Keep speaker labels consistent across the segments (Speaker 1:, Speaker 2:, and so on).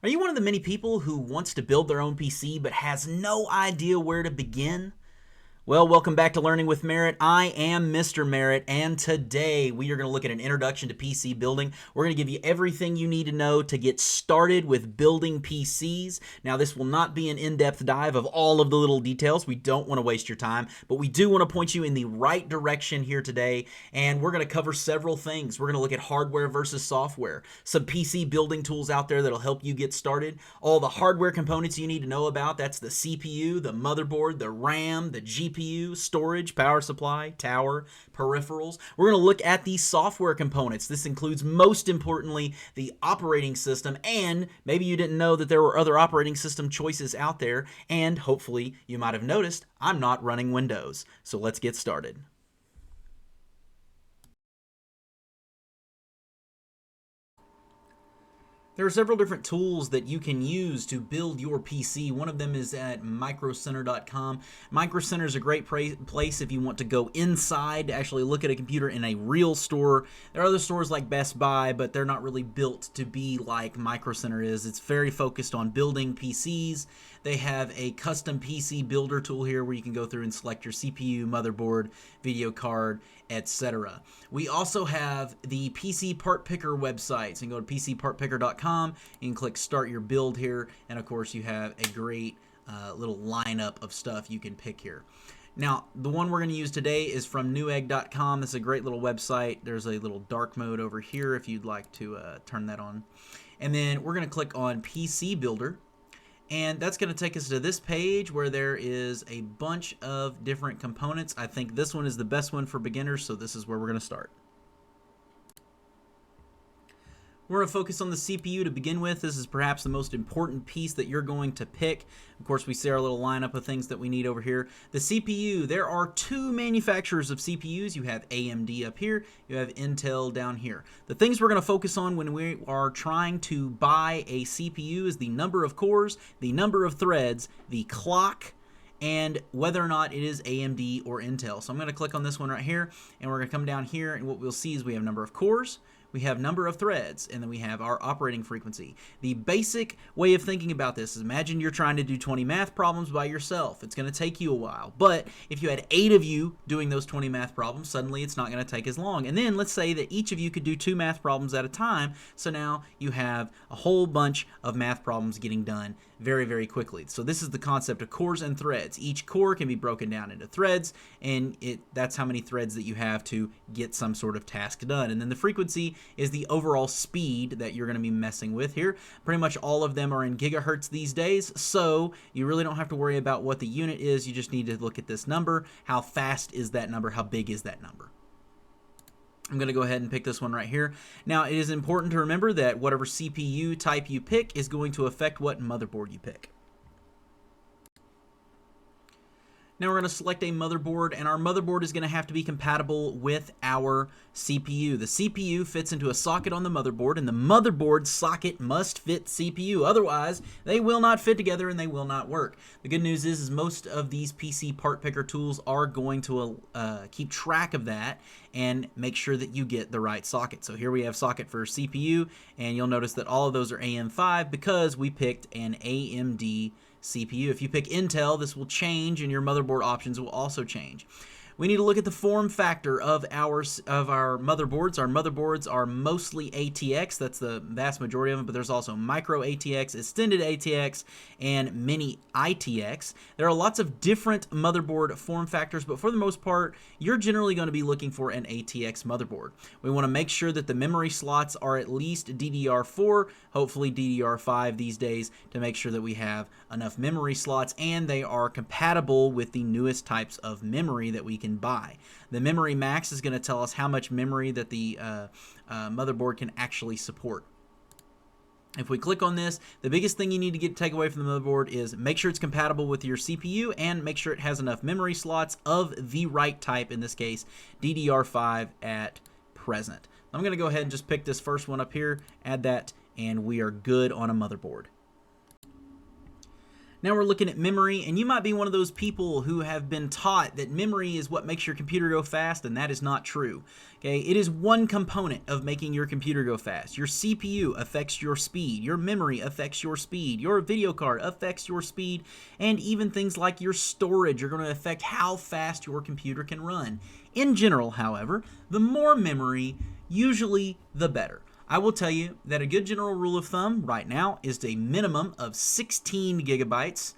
Speaker 1: Are you one of the many people who wants to build their own PC but has no idea where to begin? Well, welcome back to Learning with Merritt. I am Mr. Merritt, and today we are going to look at an introduction to PC building. We're going to give you everything you need to know to get started with building PCs. Now, this will not be an in-depth dive of all of the little details. We don't want to waste your time, but we do want to point you in the right direction here today, and we're going to cover several things. We're going to look at hardware versus software, some PC building tools out there that'll help you get started, all the hardware components you need to know about. That's the CPU, the motherboard, the RAM, the GPU, storage, power supply, tower, peripherals. We're going to look at the software components. This includes, most importantly, the operating system, and maybe you didn't know that there were other operating system choices out there, and hopefully you might have noticed I'm not running Windows. So let's get started. There are several different tools that you can use to build your PC. One of them is at microcenter.com. Micro Center is a great place if you want to go inside to actually look at a computer in a real store. There are other stores like Best Buy, but they're not really built to be like Micro Center is. It's very focused on building PCs. They have a custom PC builder tool here where you can go through and select your CPU, motherboard, video card, etc. We also have the PC Part Picker website. So you can go to pcpartpicker.com, you can click Start Your Build here, and of course you have a great little lineup of stuff you can pick here. Now, the one we're going to use today is from newegg.com. It's a great little website. There's a little dark mode over here if you'd like to turn that on. And then we're going to click on PC Builder. And that's going to take us to this page where there is a bunch of different components. I think this one is the best one for beginners, so this is where we're going to start. We're going to focus on the CPU to begin with. This is perhaps the most important piece that you're going to pick. Of course, we see our little lineup of things that we need over here. The CPU, there are two manufacturers of CPUs. You have AMD up here, you have Intel down here. The things we're going to focus on when we are trying to buy a CPU is the number of cores, the number of threads, the clock, and whether or not it is AMD or Intel. So I'm going to click on this one right here, and we're going to come down here, and what we'll see is we have number of cores, we have number of threads, and then we have our operating frequency. The basic way of thinking about this is imagine you're trying to do 20 math problems by yourself. It's going to take you a while, but if you had 8 of you doing those 20 math problems, suddenly it's not going to take as long. And then let's say that each of you could do 2 math problems at a time, so now you have a whole bunch of math problems getting done very, very quickly. So this is the concept of cores and threads. Each core can be broken down into threads, and that's how many threads that you have to get some sort of task done. And then the frequency is the overall speed that you're going to be messing with here. Pretty much all of them are in gigahertz these days, so you really don't have to worry about what the unit is. You just need to look at this number. How fast is that number? How big is that number? I'm going to go ahead and pick this one right here. Now, it is important to remember that whatever CPU type you pick is going to affect what motherboard you pick. Now we're going to select a motherboard, and our motherboard is going to have to be compatible with our CPU. The CPU fits into a socket on the motherboard, and the motherboard socket must fit CPU. Otherwise, they will not fit together and they will not work. The good news is most of these PC part picker tools are going to keep track of that and make sure that you get the right socket. So here we have socket for CPU, and you'll notice that all of those are AM5 because we picked an AMD CPU. If you pick Intel, this will change, and your motherboard options will also change. We need to look at the form factor of our motherboards. Our motherboards are mostly ATX. That's the vast majority of them, but there's also micro ATX, extended ATX, and mini ITX. There are lots of different motherboard form factors, but for the most part, you're generally going to be looking for an ATX motherboard. We want to make sure that the memory slots are at least DDR4, hopefully DDR5 these days, to make sure that we have enough memory slots and they are compatible with the newest types of memory that we can buy. The memory max is going to tell us how much memory that the motherboard can actually support. If we click on this, the biggest thing you need to take away from the motherboard is make sure it's compatible with your CPU and make sure it has enough memory slots of the right type, in this case DDR5 at present. I'm going to go ahead and just pick this first one up here, add that, and we are good on a motherboard. Now we're looking at memory, and you might be one of those people who have been taught that memory is what makes your computer go fast, and that is not true. Okay, it is one component of making your computer go fast. Your CPU affects your speed, your memory affects your speed, your video card affects your speed, and even things like your storage are going to affect how fast your computer can run. In general, however, the more memory, usually the better. I will tell you that a good general rule of thumb right now is a minimum of 16 gigabytes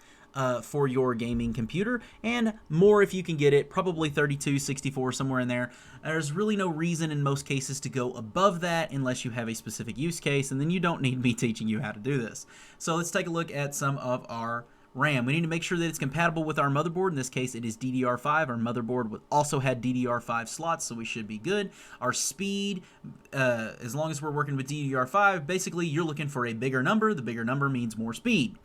Speaker 1: for your gaming computer, and more if you can get it, probably 32, 64, somewhere in there. There's really no reason in most cases to go above that unless you have a specific use case, and then you don't need me teaching you how to do this. So let's take a look at some of our RAM. We need to make sure that it's compatible with our motherboard. In this case, it is DDR5. Our motherboard also had DDR5 slots, so we should be good. Our speed, as long as we're working with DDR5, basically you're looking for a bigger number. The bigger number means more speed.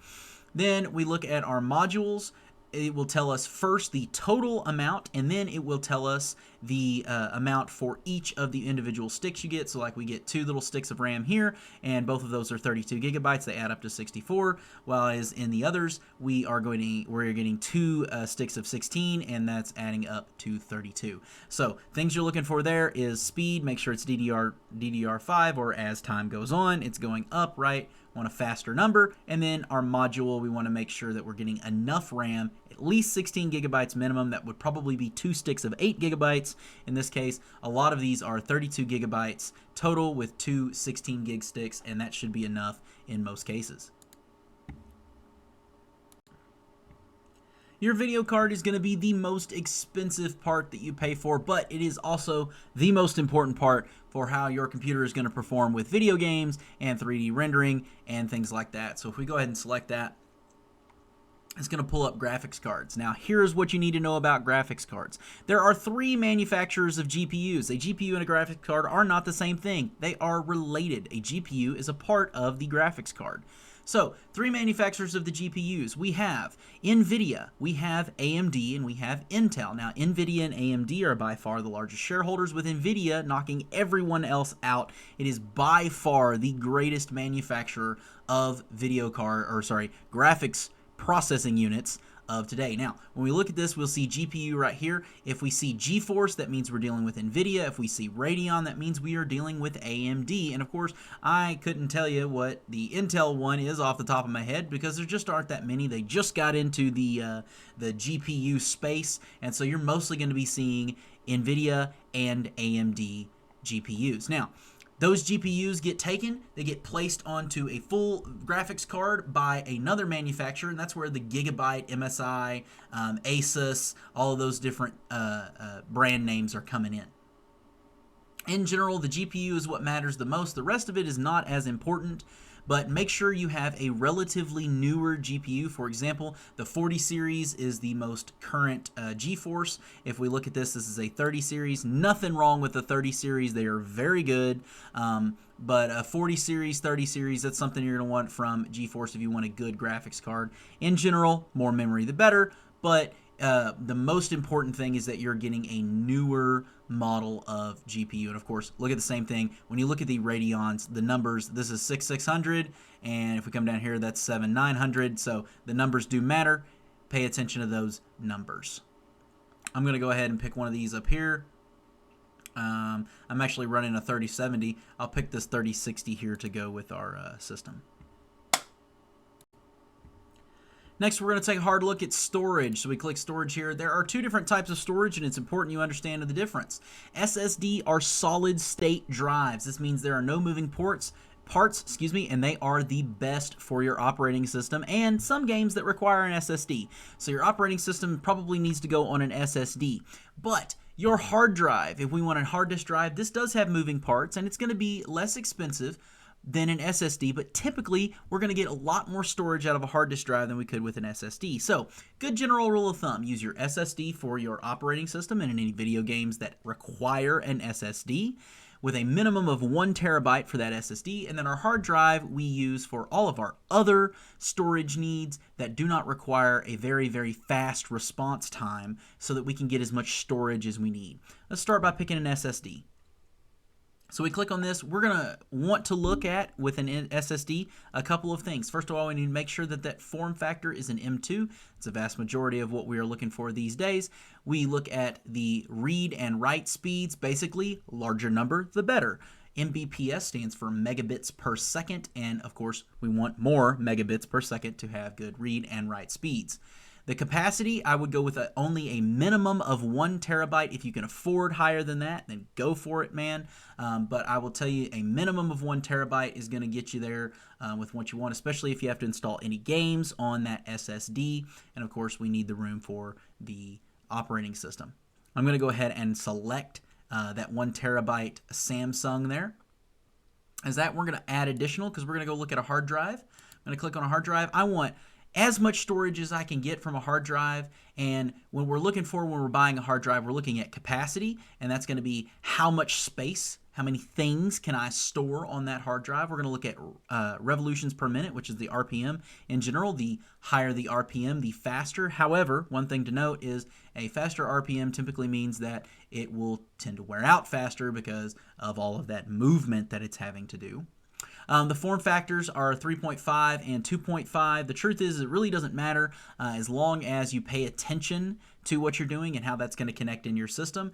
Speaker 1: Then we look at our modules. It will tell us first the total amount, and then it will tell us the amount for each of the individual sticks you get. So like we get 2 little sticks of RAM here, and both of those are 32 gigabytes. They add up to 64, while as in the others, we're getting 2 sticks of 16, and that's adding up to 32. So things you're looking for there is speed. Make sure it's DDR5, or as time goes on, it's going up, right? Want a faster number. And then our module, we want to make sure that we're getting enough RAM, at least 16 gigabytes minimum. That would probably be 2 sticks of 8 gigabytes. In this case, a lot of these are 32 gigabytes total with 2 16 gig sticks, and that should be enough in most cases. Your video card is going to be the most expensive part that you pay for, but it is also the most important part for how your computer is going to perform with video games and 3D rendering and things like that. So if we go ahead and select that, it's going to pull up graphics cards. Now, here's what you need to know about graphics cards. There are 3 manufacturers of GPUs. A GPU and a graphics card are not the same thing. They are related. A GPU is a part of the graphics card. So, 3 manufacturers of the GPUs. We have NVIDIA, we have AMD, and we have Intel. Now, NVIDIA and AMD are by far the largest shareholders, with NVIDIA knocking everyone else out. It is by far the greatest manufacturer of graphics processing units of today. Now, when we look at this, we'll see GPU right here. If we see GeForce, that means we're dealing with NVIDIA. If we see Radeon, that means we are dealing with AMD. And of course, I couldn't tell you what the Intel one is off the top of my head because there just aren't that many. They just got into the GPU space, and so you're mostly going to be seeing NVIDIA and AMD GPUs. Now, those GPUs get taken, they get placed onto a full graphics card by another manufacturer, and that's where the Gigabyte, MSI, Asus, all of those different brand names are coming in. In general, the GPU is what matters the most. The rest of it is not as important, but make sure you have a relatively newer GPU. For example, the 40 series is the most current GeForce. If we look at this, this is a 30 series. Nothing wrong with the 30 series. They are very good. But a 40 series, 30 series, that's something you're going to want from GeForce if you want a good graphics card. In general, more memory the better, but the most important thing is that you're getting a newer model of GPU. And of course, look at the same thing. When you look at the Radeons, the numbers, this is 6600, and if we come down here, that's 7900. So the numbers do matter. Pay attention to those numbers. I'm going to go ahead and pick one of these up here. I'm actually running a 3070. I'll pick this 3060 here to go with our system. Next, we're going to take a hard look at storage. So we click storage here. There are 2 different types of storage, and it's important you understand the difference. SSD are solid state drives. This means there are no moving parts, and they are the best for your operating system and some games that require an SSD. So your operating system probably needs to go on an SSD. But your hard drive, if we want a hard disk drive, this does have moving parts, and it's going to be less expensive than an SSD, but typically we're going to get a lot more storage out of a hard disk drive than we could with an SSD. So, good general rule of thumb, use your SSD for your operating system and in any video games that require an SSD, with a minimum of 1 terabyte for that SSD, and then our hard drive we use for all of our other storage needs that do not require a very, very fast response time so that we can get as much storage as we need. Let's start by picking an SSD. So we click on this. We're going to want to look at, with an SSD, a couple of things. First of all, we need to make sure that that form factor is an M2. It's a vast majority of what we are looking for these days. We look at the read and write speeds. Basically, larger number, the better. Mbps stands for megabits per second, and of course, we want more megabits per second to have good read and write speeds. The capacity, I would go with only a minimum of 1 terabyte. If you can afford higher than that, then go for it, man. But I will tell you, a minimum of 1 terabyte is going to get you there with what you want, especially if you have to install any games on that SSD. And of course, we need the room for the operating system. I'm going to go ahead and select that 1 terabyte Samsung there. As that, we're going to add additional because we're going to go look at a hard drive. I'm going to click on a hard drive. I want as much storage as I can get from a hard drive, and when we're buying a hard drive, we're looking at capacity, and that's going to be how much space, how many things can I store on that hard drive. We're going to look at revolutions per minute, which is the RPM. In general, the higher the RPM, the faster. However, one thing to note is a faster RPM typically means that it will tend to wear out faster because of all of that movement that it's having to do. The form factors are 3.5 and 2.5. The truth is, it really doesn't matter as long as you pay attention to what you're doing and how that's going to connect in your system.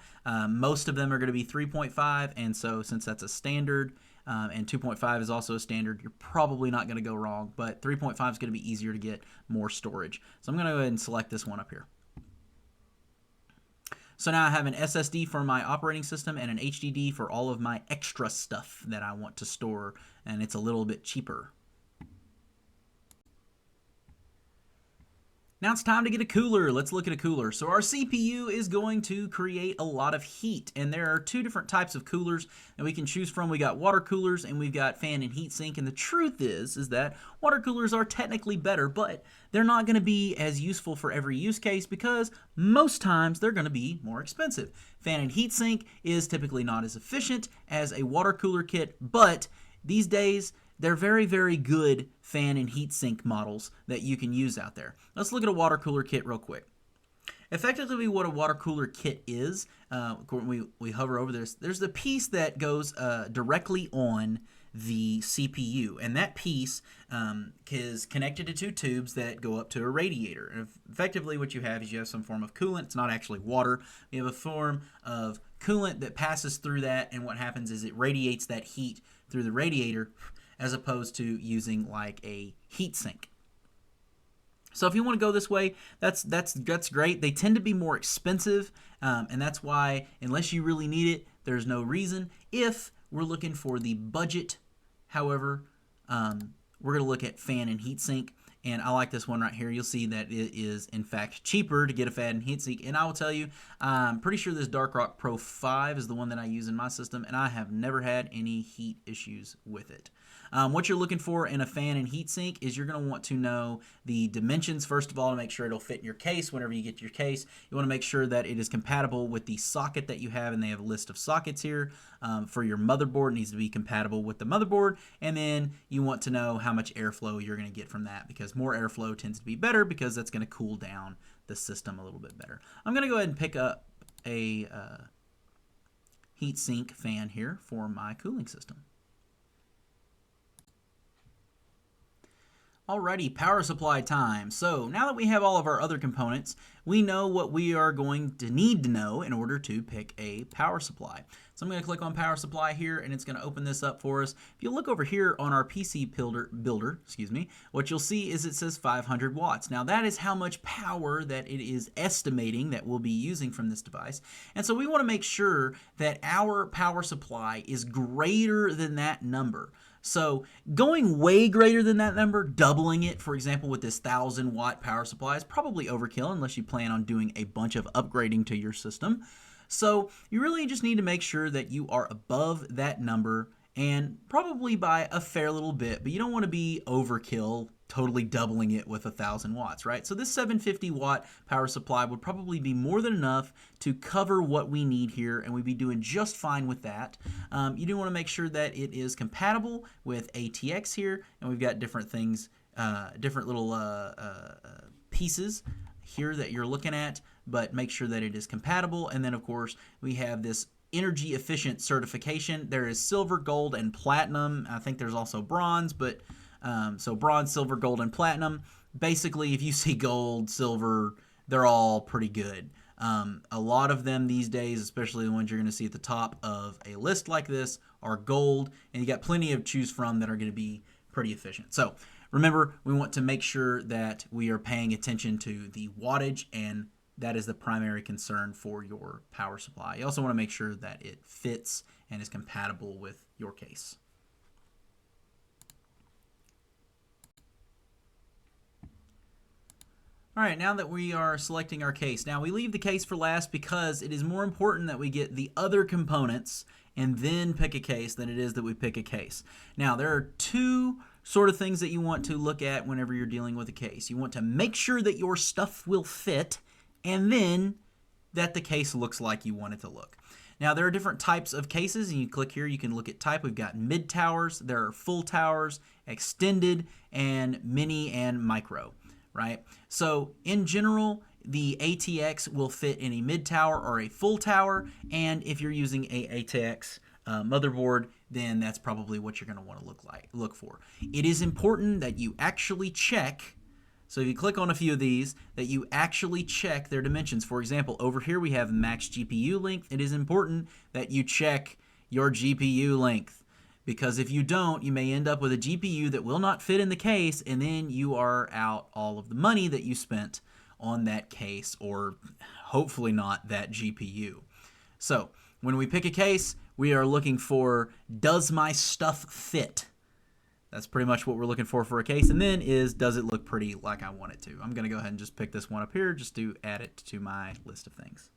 Speaker 1: Most of them are going to be 3.5, and so since that's a standard and 2.5 is also a standard, you're probably not going to go wrong, but 3.5 is going to be easier to get more storage. So I'm going to go ahead and select this one up here. So now I have an SSD for my operating system and an HDD for all of my extra stuff that I want to store, and it's a little bit cheaper. Now it's time to get a cooler. Let's look at a cooler. So our CPU is going to create a lot of heat, and there are 2 different types of coolers that we can choose from. We got water coolers and we've got fan and heat sink, and the truth is that water coolers are technically better, but they're not going to be as useful for every use case because most times they're going to be more expensive. Fan and heat sink is typically not as efficient as a water cooler kit, but these days they're very, very good fan and heat sink models that you can use out there. Let's look at a water cooler kit real quick. Effectively, what a water cooler kit is, when we hover over this, there's the piece that goes directly on the CPU, and that piece is connected to 2 tubes that go up to a radiator. And effectively, what you have is you have some form of coolant. It's not actually water. You have a form of coolant that passes through that, and what happens is it radiates that heat through the radiator, as opposed to using like a heat sink. So if you want to go this way, that's great. They tend to be more expensive, and that's why, unless you really need it, there's no reason. If we're looking for the budget, however, we're going to look at fan and heat sink. And I like this one right here. You'll see that it is, in fact, cheaper to get a fan and heat sink. And I will tell you, I'm pretty sure this Dark Rock Pro 5 is the one that I use in my system, and I have never had any heat issues with it. What you're looking for in a fan and heat sink is you're going to want to know the dimensions, first of all, to make sure it'll fit in your case whenever you get your case. You want to make sure that it is compatible with the socket that you have, and they have a list of sockets here. For your motherboard, it needs to be compatible with the motherboard, and then you want to know how much airflow you're going to get from that, because more airflow tends to be better because that's going to cool down the system a little bit better. I'm going to go ahead and pick up a heat sink fan here for my cooling system. Alrighty, power supply time. So now that we have all of our other components, we know what we are going to need to know in order to pick a power supply. So I'm going to click on power supply here, and it's going to open this up for us. If you look over here on our PC builder, what you'll see is it says 500 watts. Now that is how much power that it is estimating that we'll be using from this device. And so we want to make sure that our power supply is greater than that number. So going way greater than that number, doubling it, for example, with this 1,000 watt power supply is probably overkill unless you plan on doing a bunch of upgrading to your system. So you really just need to make sure that you are above that number, and probably by a fair little bit, but you don't want to be overkill, totally doubling it with 1,000 watts, right? So this 750 watt power supply would probably be more than enough to cover what we need here, and we'd be doing just fine with that. You do want to make sure that it is compatible with ATX here, and we've got different things, different little pieces here that you're looking at, but make sure that it is compatible. And then of course we have this energy efficient certification. There is silver, gold, and platinum. I think there's also bronze, but so bronze, silver, gold, and platinum. Basically, if you see gold, silver, they're all pretty good. A lot of them these days, especially the ones you're going to see at the top of a list like this, are gold, and you got plenty of choose from that are going to be pretty efficient. So remember, we want to make sure that we are paying attention to the wattage, and that is the primary concern for your power supply. You also want to make sure that it fits and is compatible with your case. All right, now that we are selecting our case, now we leave the case for last because it is more important that we get the other components and then pick a case than it is that we pick a case. Now, there are two sort of things that you want to look at whenever you're dealing with a case. You want to make sure that your stuff will fit, and then that the case looks like you want it to look. Now, there are different types of cases, and you click here, you can look at type. We've got mid towers, there are full towers, extended, and mini and micro, right? So in general, the ATX will fit in a mid tower or a full tower, and if you're using a ATX motherboard, then that's probably what you're going to want to look for. It is important that you actually check. So if you click on a few of these, that you actually check their dimensions. For example, over here we have max GPU length. It is important that you check your GPU length, because if you don't, you may end up with a GPU that will not fit in the case, and then you are out all of the money that you spent on that case, or hopefully not that GPU. So when we pick a case, we are looking for, does my stuff fit? That's pretty much what we're looking for a case. And then is, does it look pretty like I want it to? I'm going to go ahead and just pick this one up here just to add it to my list of things.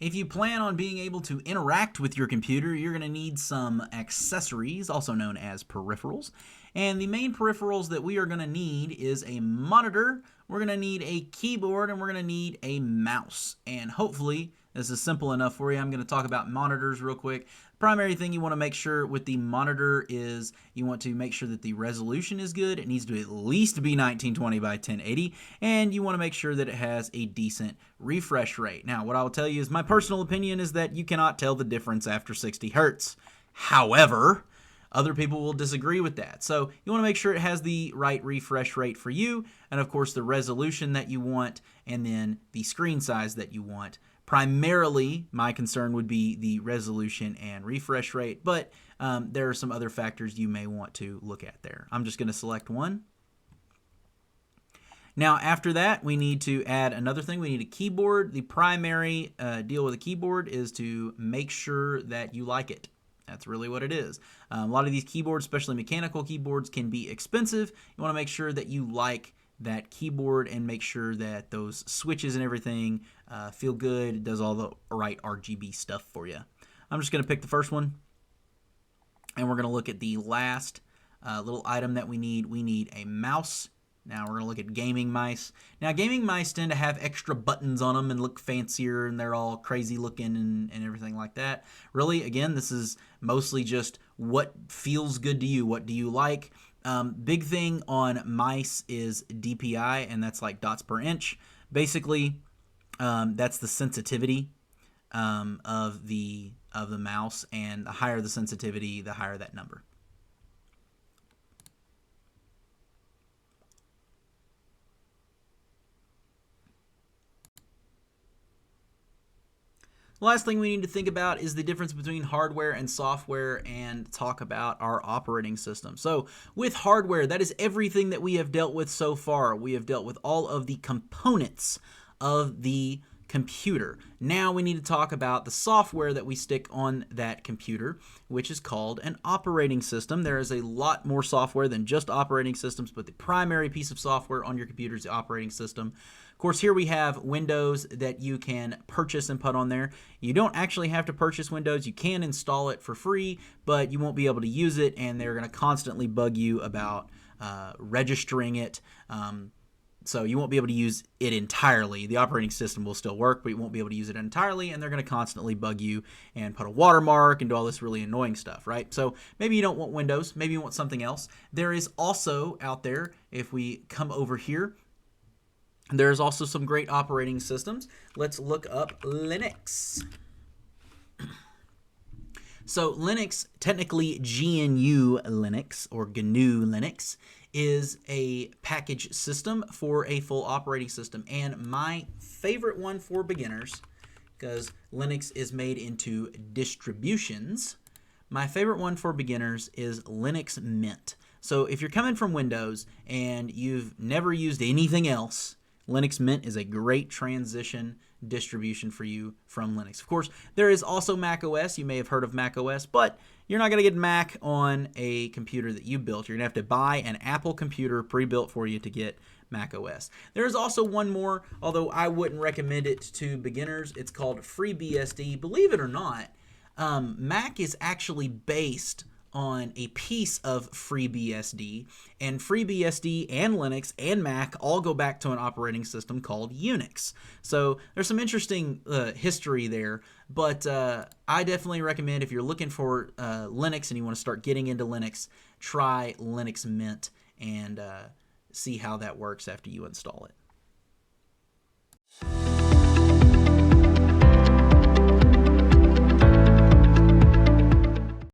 Speaker 1: If you plan on being able to interact with your computer, you're going to need some accessories, also known as peripherals. And the main peripherals that we are going to need is a monitor, we're going to need a keyboard, and we're going to need a mouse. And hopefully this is simple enough for you. I'm going to talk about monitors real quick. Primary thing you want to make sure with the monitor is you want to make sure that the resolution is good. It needs to at least be 1920 by 1080, and you want to make sure that it has a decent refresh rate. Now, what I will tell you is my personal opinion is that you cannot tell the difference after 60 hertz. However, other people will disagree with that. So you want to make sure it has the right refresh rate for you, and of course the resolution that you want, and then the screen size that you want. Primarily, my concern would be the resolution and refresh rate, but there are some other factors you may want to look at there. I'm just going to select one. Now, after that, we need to add another thing. We need a keyboard. The primary deal with a keyboard is to make sure that you like it. That's really what it is. A lot of these keyboards, especially mechanical keyboards, can be expensive. You want to make sure that you like that keyboard and make sure that those switches and everything feel good. It does all the right RGB stuff for you. I'm just going to pick the first one, and we're going to look at the last little item that we need. We need a mouse. Now we're going to look at gaming mice. Now gaming mice tend to have extra buttons on them and look fancier, and they're all crazy looking and everything like that. Really, again, this is mostly just what feels good to you. What do you like? Big thing on mice is DPI, and that's like dots per inch. Basically, that's the sensitivity of the mouse, and the higher the sensitivity, the higher that number. The last thing we need to think about is the difference between hardware and software, and talk about our operating system. So with hardware, that is everything that we have dealt with so far. We have dealt with all of the components of the computer. Now we need to talk about the software that we stick on that computer, which is called an operating system. There is a lot more software than just operating systems, but the primary piece of software on your computer is the operating system. Of course, here we have Windows that you can purchase and put on there. You don't actually have to purchase Windows. You can install it for free, but you won't be able to use it, and they're going to constantly bug you about registering it. So you won't be able to use it entirely. The operating system will still work, but you won't be able to use it entirely, and they're going to constantly bug you and put a watermark and do all this really annoying stuff, right? So maybe you don't want Windows. Maybe you want something else. There is also out there, if we come over here, There's also some great operating systems. Let's look up Linux. So Linux, technically GNU Linux or GNU Linux, is a package system for a full operating system. And my favorite one for beginners, because Linux is made into distributions, my favorite one for beginners is Linux Mint. So if you're coming from Windows and you've never used anything else, Linux Mint is a great transition distribution for you from Linux. Of course, there is also Mac OS. You may have heard of Mac OS, but you're not going to get Mac on a computer that you built. You're going to have to buy an Apple computer pre-built for you to get Mac OS. There is also one more, although I wouldn't recommend it to beginners. It's called FreeBSD. Believe it or not, Mac is actually based on a piece of FreeBSD, and FreeBSD and Linux and Mac all go back to an operating system called Unix. So there's some interesting history there, but I definitely recommend if you're looking for Linux and you want to start getting into Linux, try Linux Mint and see how that works after you install it.